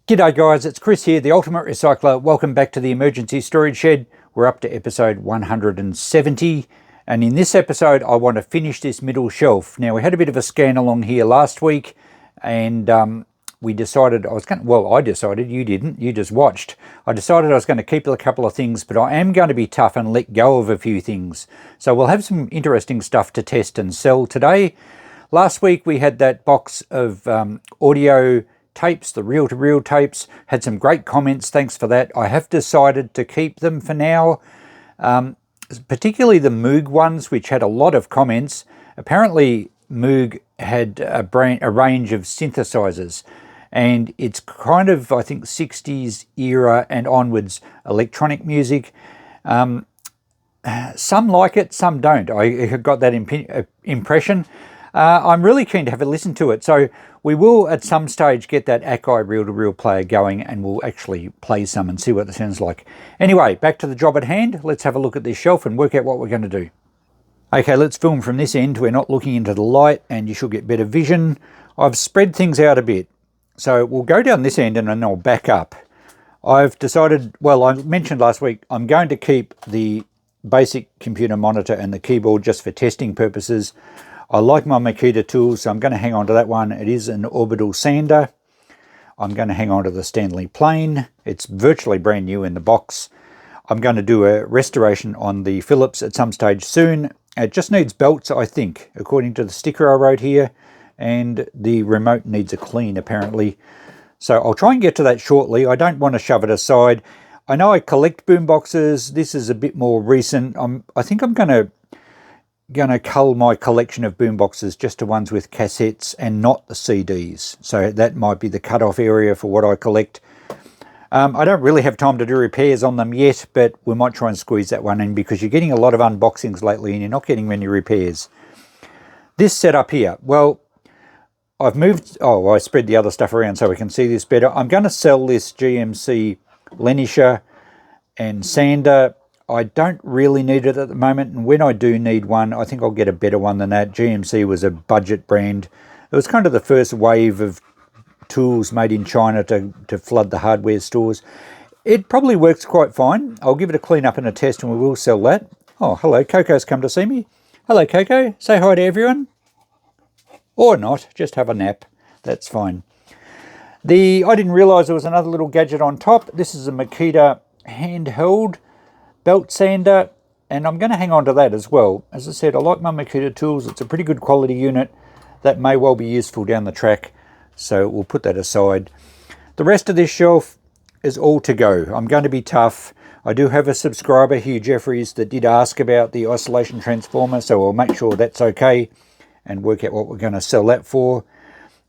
G'day guys, it's Chris here, the Ultimate Recycler. Welcome back to the Emergency Storage Shed. We're up to episode 170, and in this episode I want to finish this middle shelf. Now we had a bit of a scan along here last week, and we decided I decided, you didn't, you just watched. I decided I was going to keep a couple of things, but I am going to be tough and let go of a few things. So we'll have some interesting stuff to test and sell today. Last week we had that box of audio tapes, the reel-to-reel tapes, had some great comments, thanks for that. I have decided to keep them for now, particularly the Moog ones, which had a lot of comments. Apparently Moog had a range of synthesizers, and it's kind of, I think, 60s era and onwards electronic music. Some like it, some don't. I got that impression. I'm really keen to have a listen to it, so we will at some stage get that Akai reel-to-reel player going, and we'll actually play some and see what it sounds like. Anyway, back to the job at hand. Let's have a look at this shelf and work out what we're going to do. Okay, let's film from this end. We're not looking into the light, and you should get better vision. I've spread things out a bit, so we'll go down this end and then I'll back up. I've decided, well, I mentioned last week, I'm going to keep the basic computer monitor and the keyboard just for testing purposes. I like my Makita tools, so I'm going to hang on to that one. It is an orbital sander. I'm going to hang on to the Stanley plane. It's virtually brand new in the box. I'm going to do a restoration on the Philips at some stage soon. It just needs belts, I think, according to the sticker I wrote here, and the remote needs a clean apparently. So I'll try and get to that shortly. I don't want to shove it aside. I know I collect boomboxes. This is a bit more recent. I think I'm going to cull my collection of boomboxes just to ones with cassettes and not the CDs. So that might be the cutoff area for what I collect. I don't really have time to do repairs on them yet, but we might try and squeeze that one in because you're getting a lot of unboxings lately and you're not getting many repairs. This setup here, well, I've moved, I spread the other stuff around so we can see this better. I'm going to sell this GMC Lenisher and sander. I don't really need it at the moment, and when I do need one, I think I'll get a better one than that. GMC was a budget brand. It was kind of the first wave of tools made in China to flood the hardware stores. It probably works quite fine. I'll give it a clean up and a test, and we will sell that. Oh, hello, Coco's come to see me. Hello, Coco. Say hi to everyone. Or not, just have a nap. That's fine. I didn't realise there was another little gadget on top. This is a Makita handheld belt sander, and I'm going to hang on to that as well. As I said, I like my Makita tools. It's a pretty good quality unit that may well be useful down the track, so we'll put that aside. The rest of this shelf is all to go. I'm going to be tough. I do have a subscriber, Hugh Jeffries, that did ask about the oscillation transformer, so I'll make sure that's okay and work out what we're going to sell that for.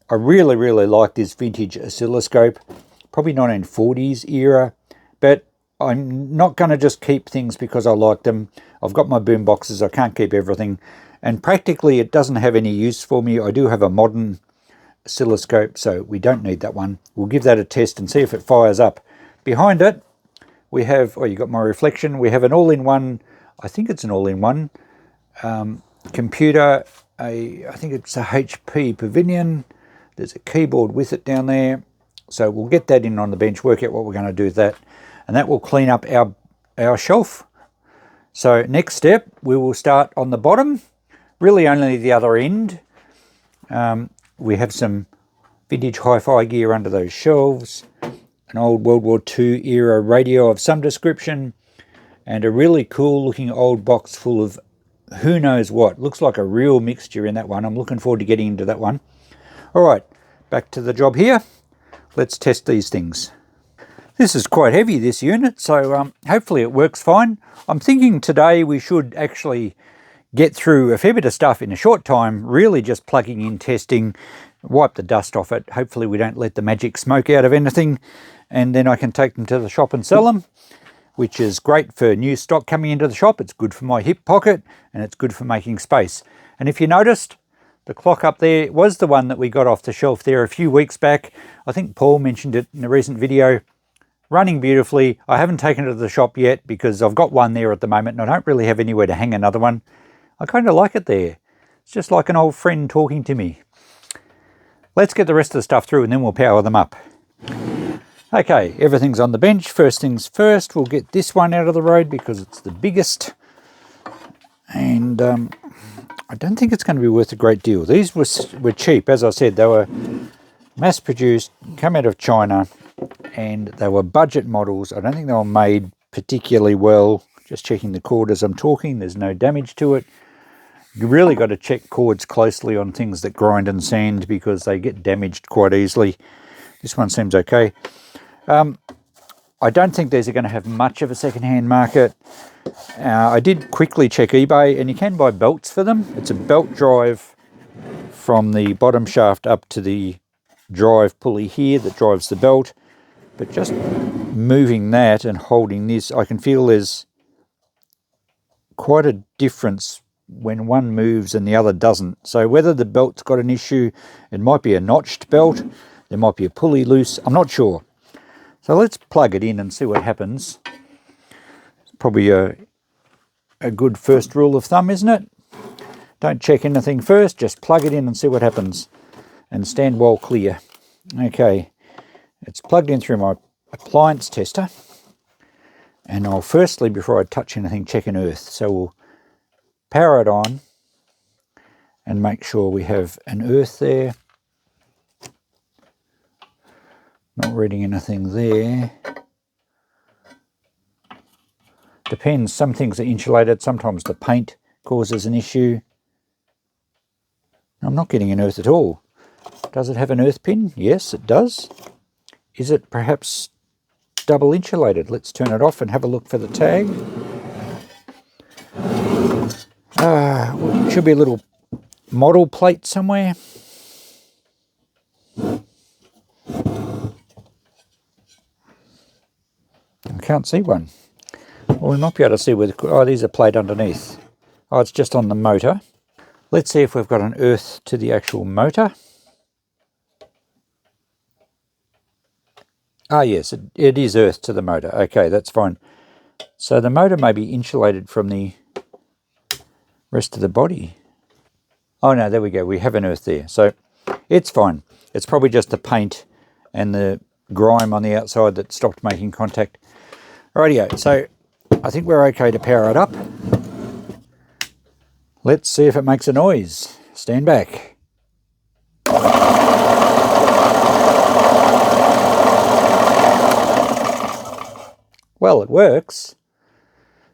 I really, really like this vintage oscilloscope, probably 1940s era, but I'm not going to just keep things because I like them. I've got my boom boxes. I can't keep everything. And practically it doesn't have any use for me. I do have a modern oscilloscope, so we don't need that one. We'll give that a test and see if it fires up. Behind it, we have, you got my reflection. We have an all-in-one, I think it's an all-in-one computer. I think it's a HP Pavilion. There's a keyboard with it down there. So we'll get that in on the bench, work out what we're going to do with that. And that will clean up our shelf. So next step, we will start on the bottom, really only the other end. We have some vintage hi-fi gear under those shelves, an old World War II era radio of some description, and a really cool looking old box full of who knows what. Looks like a real mixture in that one. I'm looking forward to getting into that one. All right, back to the job here. Let's test these things. This is quite heavy, this unit, so hopefully it works fine. I'm thinking today we should actually get through a fair bit of stuff in a short time, really just plugging in, testing, wipe the dust off it. Hopefully we don't let the magic smoke out of anything, and then I can take them to the shop and sell them, which is great for new stock coming into the shop. It's good for my hip pocket, and it's good for making space. And if you noticed, the clock up there was the one that we got off the shelf there a few weeks back. I think Paul mentioned it in a recent video. Running beautifully. I haven't taken it to the shop yet because I've got one there at the moment and I don't really have anywhere to hang another one. I kind of like it there. It's just like an old friend talking to me. Let's get the rest of the stuff through and then we'll power them up. Okay, everything's on the bench. First things first, we'll get this one out of the road because it's the biggest. And I don't think it's going to be worth a great deal. These were cheap. As I said, they were mass-produced, come out of China, and they were budget models. I don't think they were made particularly well. Just checking the cord as I'm talking. There's no damage to it. You really got to check cords closely on things that grind and sand because they get damaged quite easily. This one seems okay. I don't think these are going to have much of a second-hand market. I did quickly check eBay, and you can buy belts for them. It's a belt drive from the bottom shaft up to the drive pulley here that drives the belt. But just moving that and holding this, I can feel there's quite a difference when one moves and the other doesn't. So whether the belt's got an issue, it might be a notched belt, there might be a pulley loose, I'm not sure. So let's plug it in and see what happens. It's probably a good first rule of thumb, isn't it? Don't check anything first, just plug it in and see what happens. And stand well clear. Okay, it's plugged in through my appliance tester. And I'll firstly, before I touch anything, check an earth. So we'll power it on and make sure we have an earth there. Not reading anything there. Depends, some things are insulated, sometimes the paint causes an issue. I'm not getting an earth at all. Does it have an earth pin? Yes, it does. Is it perhaps double insulated? Let's turn it off and have a look for the tag. Should be a little model plate somewhere. I can't see one. Well, we might be able to see where these are plate underneath. Oh, it's just on the motor. Let's see if we've got an earth to the actual motor. Ah, yes, it is earth to the motor. Okay, that's fine. So the motor may be insulated from the rest of the body. Oh no, there we go. We have an earth there. So it's fine. It's probably just the paint and the grime on the outside that stopped making contact. Rightio, so I think we're okay to power it up. Let's see if it makes a noise. Stand back. Well, it works,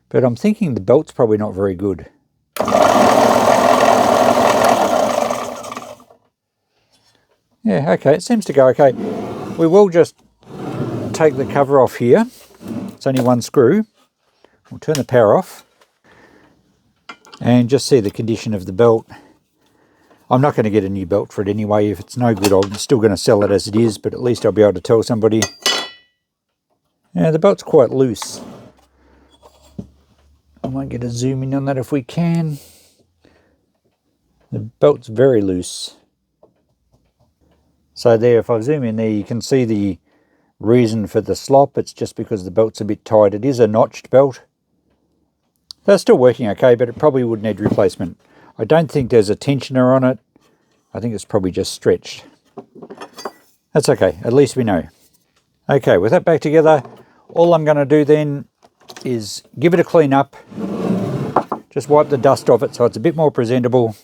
but I'm thinking the belt's probably not very good. Yeah, okay, it seems to go okay. We will just take the cover off here. It's only one screw. We'll turn the power off and just see the condition of the belt. I'm not going to get a new belt for it anyway. If it's no good, I'm still going to sell it as it is, but at least I'll be able to tell somebody. Yeah, the belt's quite loose. I might get a zoom in on that if we can. The belt's very loose. So there, if I zoom in there, you can see the reason for the slop. It's just because the belt's a bit tight. It is a notched belt. They're still working okay, but it probably would need replacement. I don't think there's a tensioner on it. I think it's probably just stretched. That's okay, at least we know. Okay, with that back together, all I'm going to do then is give it a clean up. Just wipe the dust off it so it's a bit more presentable.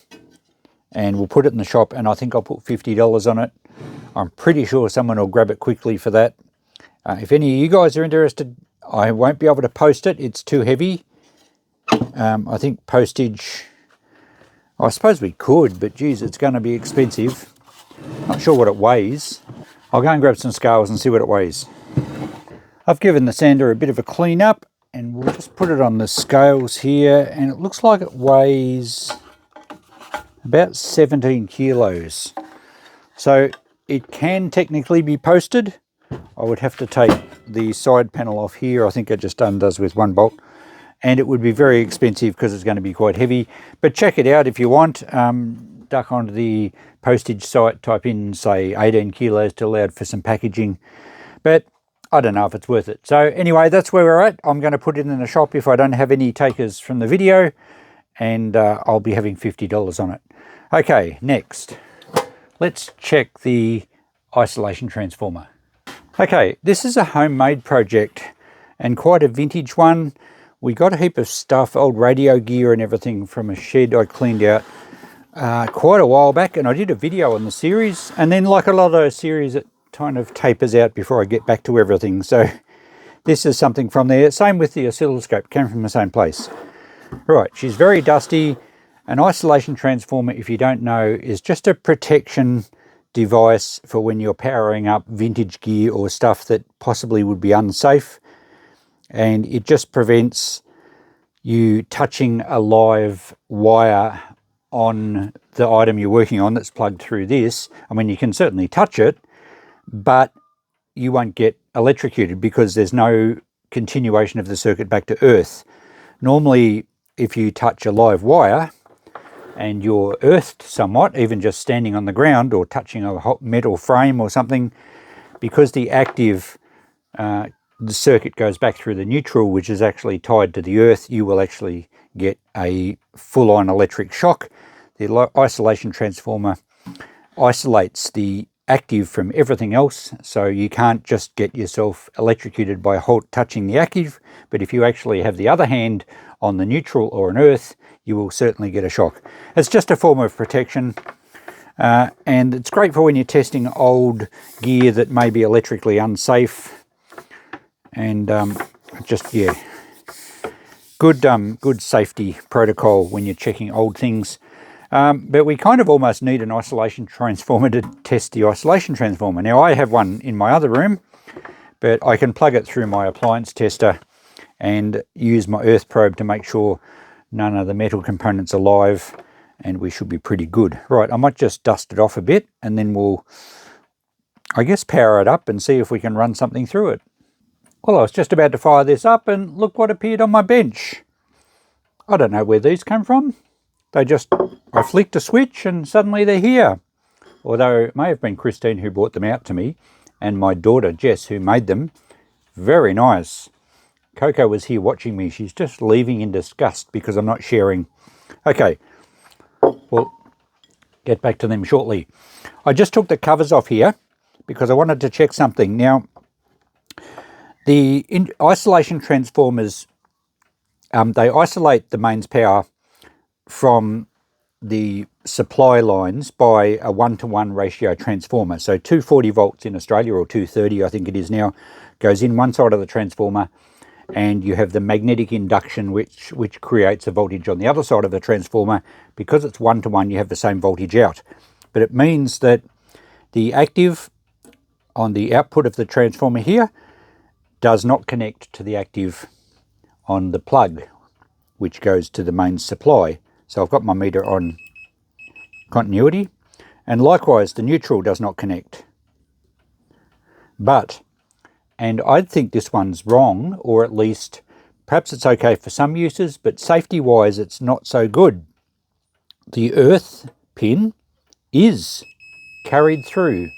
And we'll put it in the shop, and I think I'll put $50 on it. I'm pretty sure someone will grab it quickly for that. If any of you guys are interested, I won't be able to post it. It's too heavy. I think postage, I suppose we could, but geez, it's going to be expensive. Not sure what it weighs. I'll go and grab some scales and see what it weighs. I've given the sander a bit of a clean up, and we'll just put it on the scales here, and it looks like it weighs about 17 kilos. So it can technically be posted. I would have to take the side panel off here. I think it just undoes with one bolt. And it would be very expensive because it's going to be quite heavy. But check it out if you want. Duck onto the postage site, type in, say, 18 kilos to allow for some packaging. But I don't know if it's worth it. So anyway, that's where we're at. I'm going to put it in the shop if I don't have any takers from the video. And I'll be having $50 on it. Okay, next. Let's check the isolation transformer. Okay, this is a homemade project and quite a vintage one. We got a heap of stuff, old radio gear and everything from a shed I cleaned out quite a while back, and I did a video on the series, and then like a lot of those series it kind of tapers out before I get back to everything. So this is something from there. Same with the oscilloscope, came from the same place. Right, she's very dusty. An isolation transformer, if you don't know, is just a protection device for when you're powering up vintage gear or stuff that possibly would be unsafe, and it just prevents you touching a live wire on the item you're working on that's plugged through this. I mean, you can certainly touch it, but you won't get electrocuted because there's no continuation of the circuit back to earth. Normally, if you touch a live wire and you're earthed somewhat, even just standing on the ground or touching a hot metal frame or something, because the active the circuit goes back through the neutral, which is actually tied to the earth, you will actually get a full-on electric shock. The isolation transformer isolates the active from everything else, so you can't just get yourself electrocuted by touching the active, but if you actually have the other hand on the neutral or an earth, you will certainly get a shock. It's just a form of protection, and it's great for when you're testing old gear that may be electrically unsafe, and just, yeah, good safety protocol when you're checking old things. But we kind of almost need an isolation transformer to test the isolation transformer. Now, I have one in my other room, but I can plug it through my appliance tester and use my earth probe to make sure none of the metal components are live, and we should be pretty good. Right, I might just dust it off a bit and then we'll, I guess, power it up and see if we can run something through it. Well, I was just about to fire this up and look what appeared on my bench. I don't know where these came from. I flicked a switch and suddenly they're here. Although it may have been Christine who brought them out to me, and my daughter Jess who made them. Very nice. Coco was here watching me. She's just leaving in disgust because I'm not sharing. Okay, we'll get back to them shortly. I just took the covers off here because I wanted to check something. Now, the isolation transformers, they isolate the mains power from the supply lines by a 1-to-1 ratio transformer. So 240 volts in Australia, or 230 I think it is now, goes in one side of the transformer, and you have the magnetic induction which creates a voltage on the other side of the transformer. Because it's 1-to-1, you have the same voltage out. But it means that the active on the output of the transformer here does not connect to the active on the plug, which goes to the main supply. So I've got my meter on continuity, and likewise the neutral does not connect. But, and I think this one's wrong, or at least perhaps it's okay for some uses, but safety wise it's not so good. The earth pin is carried through,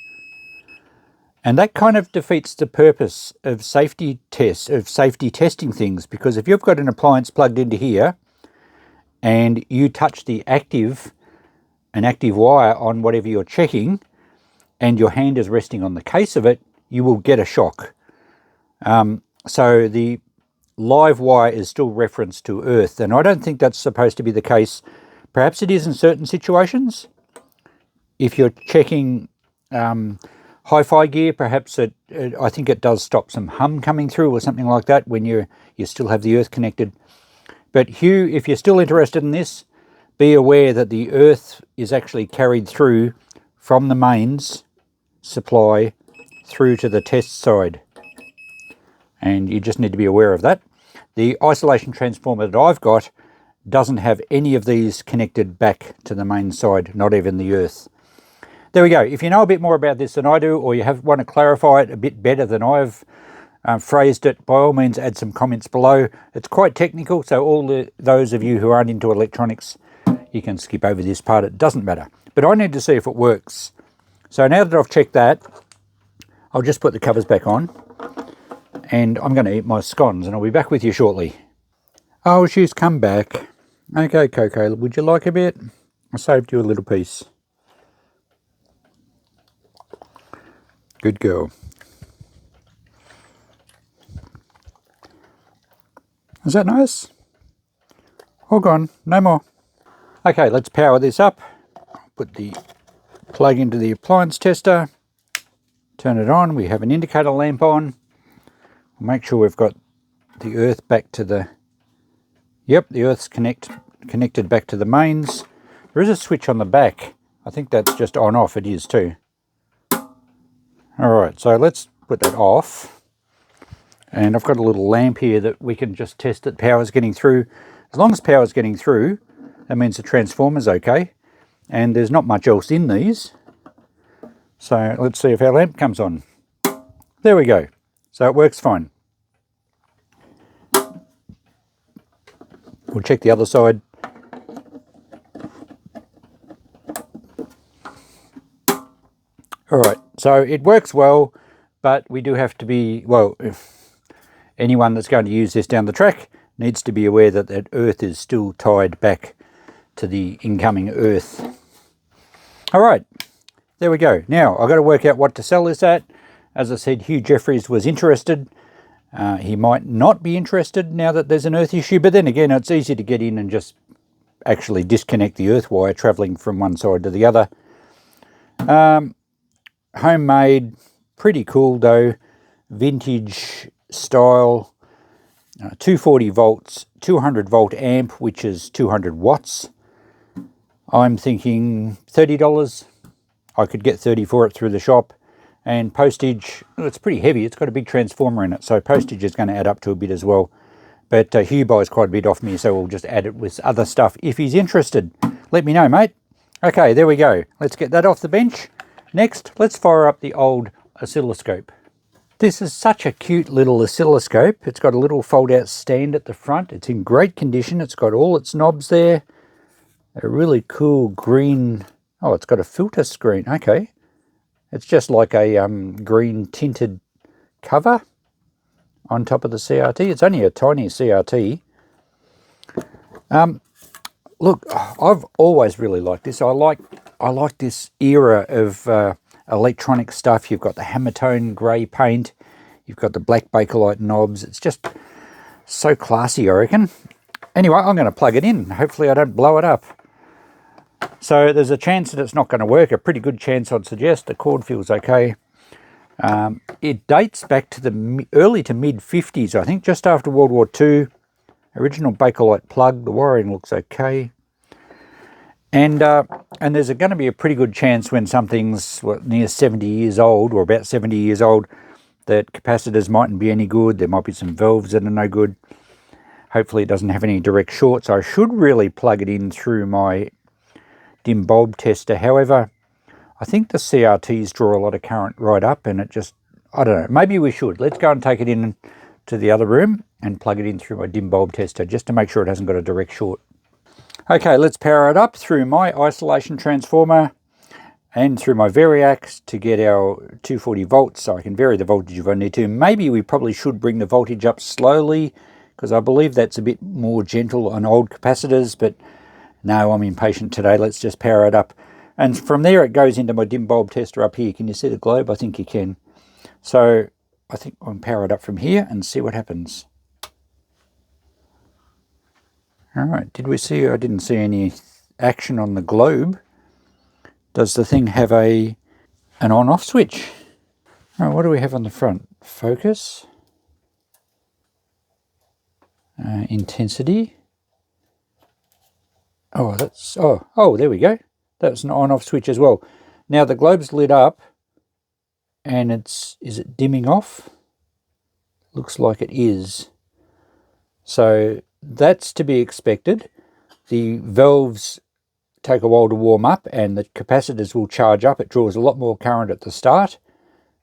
and that kind of defeats the purpose of safety testing things, because if you've got an appliance plugged into here and you touch an active wire on whatever you're checking, and your hand is resting on the case of it, you will get a shock. So the live wire is still referenced to earth, and I don't think that's supposed to be the case. Perhaps it is in certain situations. If you're checking hi-fi gear, perhaps I think it does stop some hum coming through or something like that when you still have the earth connected. But Hugh, if you're still interested in this, be aware that the earth is actually carried through from the mains supply through to the test side, and you just need to be aware of that. The isolation transformer that I've got doesn't have any of these connected back to the main side, not even the earth. There we go. If you know a bit more about this than I do, or you want to clarify it a bit better than I've phrased it, by all means add some comments below. It's quite technical, so those of you who aren't into electronics, you can skip over this part. It doesn't matter. But I need to see if it works. So now that I've checked that, I'll just put the covers back on, and I'm going to eat my scones, and I'll be back with you shortly. Oh, she's come back. Okay, Coco, would you like a bit? I saved you a little piece. Good girl. Is that nice? All gone, no more. Okay, let's power this up. Put the plug into the appliance tester, turn it on. We have an indicator lamp on. Make sure we've got the earth back to the, yep, the earth's connected back to the mains. There is a switch on the back. I think that's just on off. It is too. Alright, so let's put that off. And I've got a little lamp here that we can just test that power's getting through. As long as power's getting through, that means the transformer's okay. And there's not much else in these. So let's see if our lamp comes on. There we go. So it works fine. We'll check the other side. Alright, so it works well, but we do have to be, well, if anyone that's going to use this down the track needs to be aware that that earth is still tied back to the incoming earth. Alright, there we go. Now, I've got to work out what to sell this at. As I said, Hugh Jeffries was interested. He might not be interested now that there's an earth issue, but then again, it's easy to get in and just actually disconnect the earth wire travelling from one side to the other. Homemade, pretty cool though, vintage style, 240 volts, 200 volt amp, which is 200 watts. I'm thinking $30. I could get 30 for it through the shop. And postage, well, it's pretty heavy. It's got a big transformer in it, so postage is going to add up to a bit as well. But Hugh buys quite a bit off me, so we'll just add it with other stuff. If he's interested, let me know, mate. Okay, there we go. Let's get that off the bench. Next, let's fire up the old oscilloscope. This is such a cute little oscilloscope. It's got a little fold-out stand at the front. It's in great condition. It's got all its knobs there. A really cool green... Oh, it's got a filter screen. Okay. It's just like a green tinted cover on top of the CRT. It's only a tiny CRT. Look, I've always really liked this. I like this era of electronic stuff. You've got the Hammertone grey paint. You've got the black Bakelite knobs. It's just so classy, I reckon. Anyway, I'm going to plug it in. Hopefully I don't blow it up. So there's a chance that it's not going to work. A pretty good chance, I'd suggest. The cord feels okay. It dates back to the early to mid 50s, I think, just after World War II. Original Bakelite plug. The wiring looks okay. And there's going to be a pretty good chance when something's near 70 years old, or about 70 years old, that capacitors mightn't be any good. There might be some valves that are no good. Hopefully it doesn't have any direct shorts. I should really plug it in through my dim bulb tester. However, I think the CRTs draw a lot of current right up, and it just, I don't know, maybe we should. Let's go and take it in to the other room and plug it in through my dim bulb tester just to make sure it hasn't got a direct short. Okay, let's power it up through my isolation transformer and through my variac to get our 240 volts, so I can vary the voltage if I need to. Maybe we probably should bring the voltage up slowly, because I believe that's a bit more gentle on old capacitors, but no, I'm impatient today. Let's just power it up. And from there it goes into my dim bulb tester up here. Can you see the globe? I think you can. So I think I'll power it up from here and see what happens. Alright, did we see? I didn't see any action on the globe. Does the thing have an on-off switch? Alright, what do we have on the front? Focus. Intensity. Oh, that's, oh, there we go. That's an on-off switch as well. Now the globe's lit up and is it dimming off? Looks like it is. So that's to be expected. The valves take a while to warm up and the capacitors will charge up. It draws a lot more current at the start,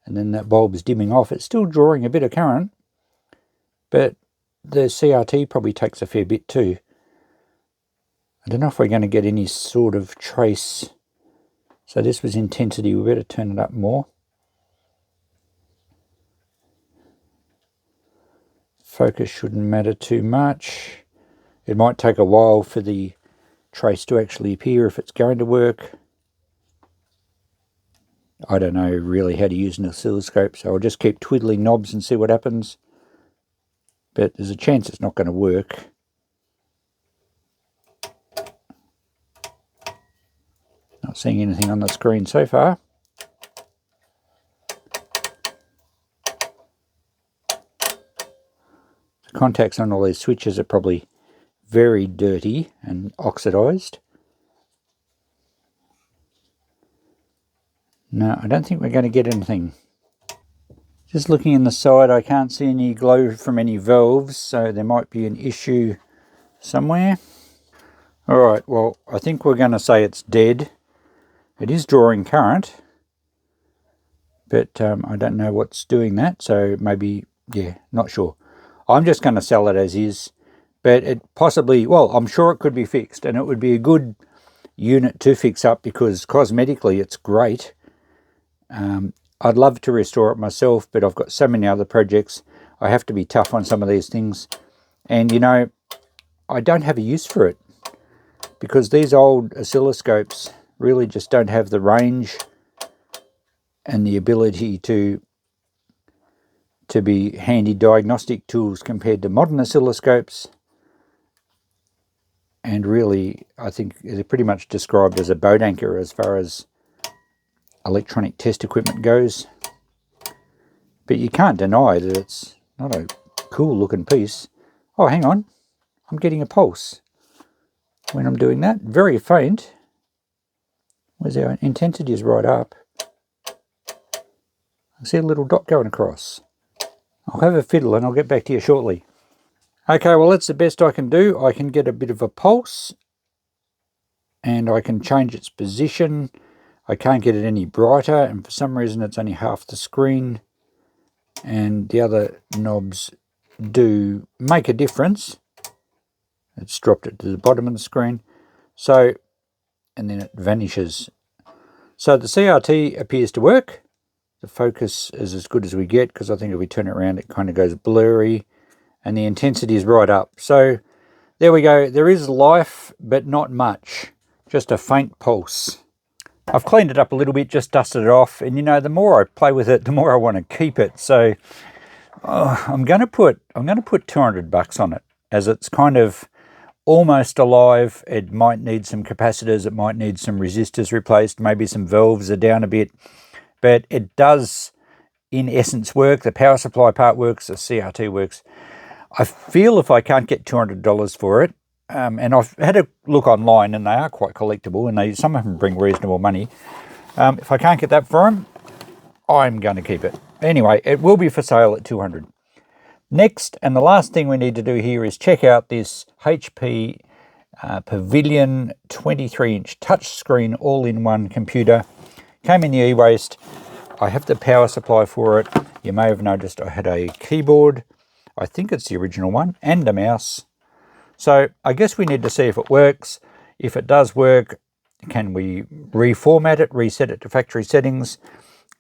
and then that bulb is dimming off. It's still drawing a bit of current, but the CRT probably takes a fair bit too. I don't know if we're going to get any sort of trace. So this was intensity. We better turn it up more. Focus shouldn't matter too much. It might take a while for the trace to actually appear if it's going to work. I don't know really how to use an oscilloscope, so I'll just keep twiddling knobs and see what happens. but there's a chance it's not going to work. Not seeing anything on the screen so far. The contacts on all these switches are probably very dirty and oxidized. No, I don't think we're going to get anything. Just looking in the side, I can't see any glow from any valves, so there might be an issue somewhere. Alright, well, I think we're going to say it's dead. It is drawing current, but I don't know what's doing that, so maybe, yeah, not sure. I'm just going to sell it as is, but it possibly, well, I'm sure it could be fixed, and it would be a good unit to fix up because cosmetically it's great. I'd love to restore it myself, but I've got so many other projects. I have to be tough on some of these things. And, you know, I don't have a use for it because these old oscilloscopes really just don't have the range and the ability to be handy diagnostic tools compared to modern oscilloscopes. And really, I think they're pretty much described as a boat anchor as far as electronic test equipment goes. But you can't deny that it's not a cool looking piece. Oh, hang on. I'm getting a pulse when I'm doing that. Very faint. Where's our intensity is right up. I see a little dot going across. I'll have a fiddle and I'll get back to you shortly. Okay, well that's the best I can do. I can get a bit of a pulse and I can change its position. I can't get it any brighter, and for some reason it's only half the screen. And the other knobs do make a difference. It's dropped it to the bottom of the screen. So, and then it vanishes. So the CRT appears to work. The focus is as good as we get because I think if we turn it around it kind of goes blurry. And the intensity is right up. So there we go. There is life, but not much. Just a faint pulse. I've cleaned it up a little bit, just dusted it off, and you know, the more I play with it, the more I want to keep it. So I'm going to put $200 on it, as it's kind of almost alive. It might need some capacitors, it might need some resistors replaced, maybe some valves are down a bit, but it does in essence work. The power supply part works, the CRT works. I feel if I can't get $200 for it, and I've had a look online and they are quite collectible and some of them bring reasonable money. If I can't get that for them, I'm going to keep it. Anyway, it will be for sale at $200. Next, and the last thing we need to do here is check out this HP Pavilion 23-inch touchscreen all-in-one computer. Came in the e-waste. I have the power supply for it. You may have noticed I had a keyboard. I think it's the original one, and a mouse. So I guess we need to see if it works. If it does work, can we reformat it, reset it to factory settings,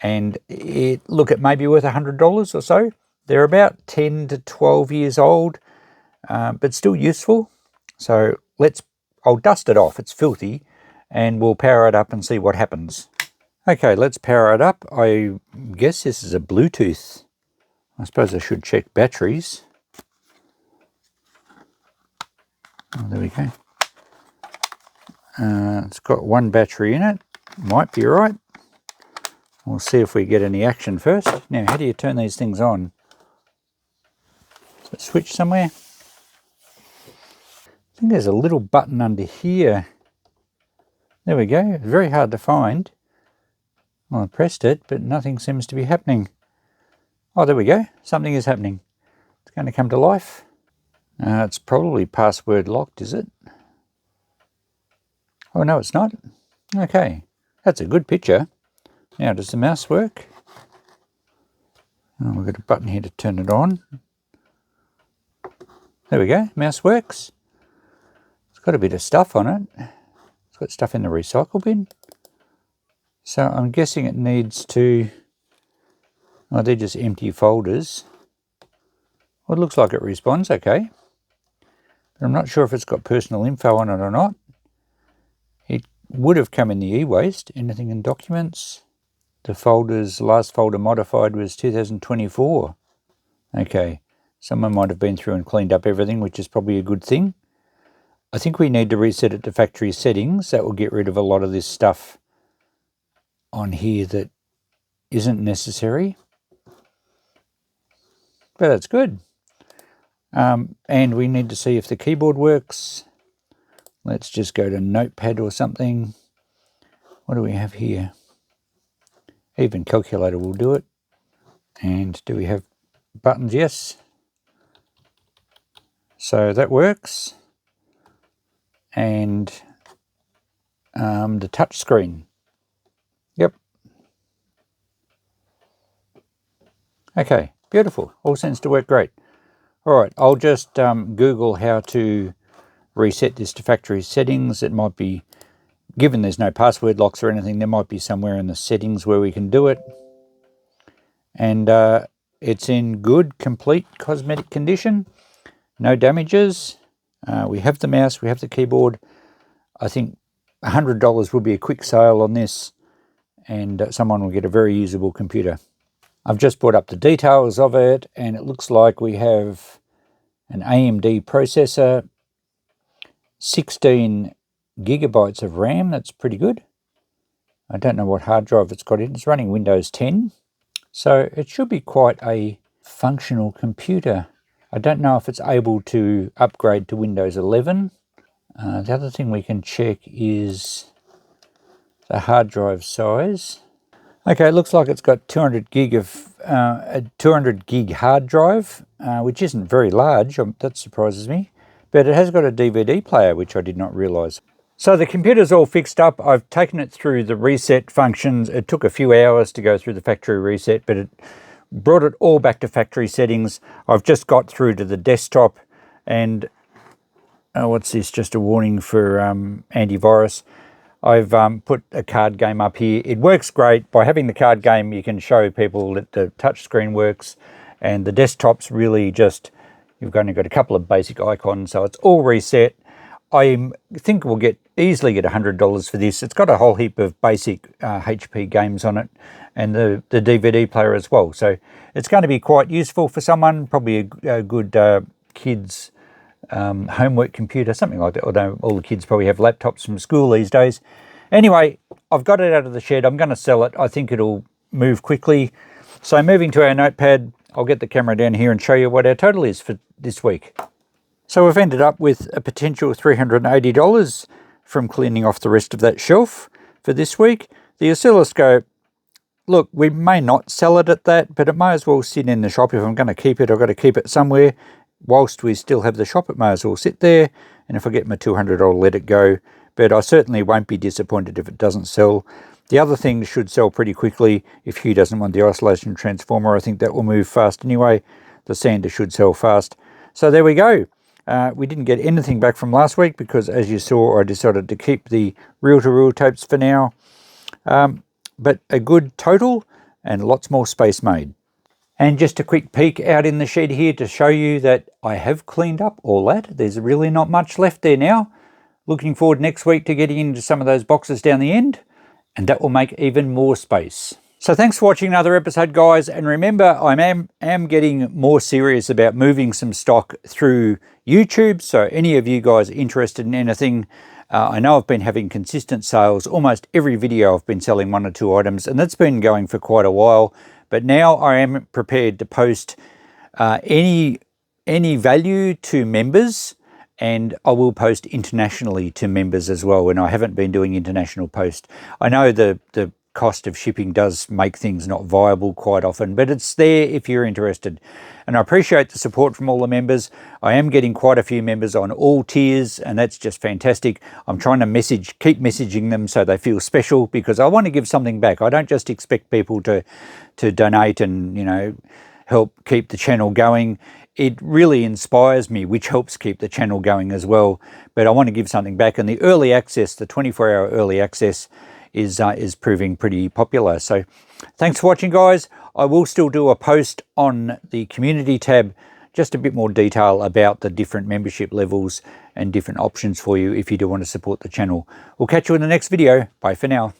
and look, it may be worth $100 or so. They're about 10 to 12 years old, but still useful. So I'll dust it off, it's filthy, and we'll power it up and see what happens. Okay, let's power it up. I guess this is a Bluetooth. I suppose I should check batteries. Oh, there we go. It's got one battery in it. Might be right. We'll see if we get any action first. Now, how do you turn these things on? Is it switch somewhere? I think there's a little button under here. There we go. Very hard to find. Well, I pressed it, but nothing seems to be happening. Oh, there we go. Something is happening. It's going to come to life. It's probably password locked, is it? Oh, no, it's not. Okay, that's a good picture. Now, does the mouse work? Oh, we've got a button here to turn it on. There we go, mouse works. It's got a bit of stuff on it. It's got stuff in the recycle bin. So I'm guessing it needs to... Oh, they're just empty folders. Well, it looks like it responds okay. But I'm not sure if it's got personal info on it or not. It would have come in the e-waste. Anything in documents? The folders, last folder modified was 2024. Okay, Someone might have been through and cleaned up everything, which is probably a good thing. I think we need to reset it to factory settings. That will get rid of a lot of this stuff on here that isn't necessary. But that's good. And we need to see if the keyboard works. Let's just go to Notepad or something. What do we have here? Even calculator will do it. And do we have buttons? Yes. So that works. And the touch screen. Yep. Okay, beautiful. All seems to work great. All right, I'll just Google how to reset this to factory settings. It might be, given there's no password locks or anything, there might be somewhere in the settings where we can do it. And it's in good, complete cosmetic condition. No damages. We have the mouse, we have the keyboard. I think $100 would be a quick sale on this, and someone will get a very usable computer. I've just brought up the details of it, and it looks like we have an AMD processor, 16 gigabytes of RAM. That's pretty good. I don't know what hard drive it's got in. It's running Windows 10. So it should be quite a functional computer. I don't know if it's able to upgrade to Windows 11. The other thing we can check is the hard drive size. Okay, it looks like it's got 200 gig of a 200 gig hard drive, which isn't very large. That surprises me. But it has got a DVD player, which I did not realize. So the computer's all fixed up. I've taken it through the reset functions. It took a few hours to go through the factory reset, but it brought it all back to factory settings. I've just got through to the desktop, and what's this? Just a warning for antivirus. I've put a card game up here. It works great. By having the card game, you can show people that the touch screen works, and the desktop's really just, you've only got a couple of basic icons, so it's all reset. I think we'll easily get $100 for this. It's got a whole heap of basic HP games on it, and the DVD player as well. So it's going to be quite useful for someone, probably a good kids homework computer, something like that. Although all the kids probably have laptops from school these days. Anyway, I've got it out of the shed. I'm going to sell it. I think it'll move quickly. So moving to our notepad, I'll get the camera down here and show you what our total is for this week. So we've ended up with a potential $380 from cleaning off the rest of that shelf for this week. The oscilloscope, look, we may not sell it at that, but it may as well sit in the shop. If I'm going to keep it, I've got to keep it somewhere. Whilst we still have the shop, it may as well sit there. And if I get my $200, I'll let it go. But I certainly won't be disappointed if it doesn't sell. The other thing should sell pretty quickly. If Hugh doesn't want the oscillation transformer, I think that will move fast anyway. The sander should sell fast. So there we go. We didn't get anything back from last week because, as you saw, I decided to keep the reel-to-reel tapes for now. But a good total and lots more space made. And just a quick peek out in the shed here to show you that I have cleaned up all that. There's really not much left there now. Looking forward next week to getting into some of those boxes down the end, and that will make even more space. So thanks for watching another episode, guys. And remember, I am getting more serious about moving some stock through YouTube. So any of you guys interested in anything, I know I've been having consistent sales. Almost every video I've been selling 1 or 2 items, and that's been going for quite a while. But now I am prepared to post any value to members, and I will post internationally to members as well. And I haven't been doing international posts. I know the cost of shipping does make things not viable quite often, but it's there if you're interested. And I appreciate the support from all the members. I am getting quite a few members on all tiers, and that's just fantastic. I'm trying to keep messaging them so they feel special, because I want to give something back. I don't just expect people to donate and, you know, help keep the channel going. It really inspires me, which helps keep the channel going as well. But I want to give something back, and the early access, the 24-hour early access, is proving pretty popular. So thanks for watching, guys. I will still do a post on the community tab, just a bit more detail about the different membership levels and different options for you if you do want to support the channel. We'll catch you in the next video. Bye for now.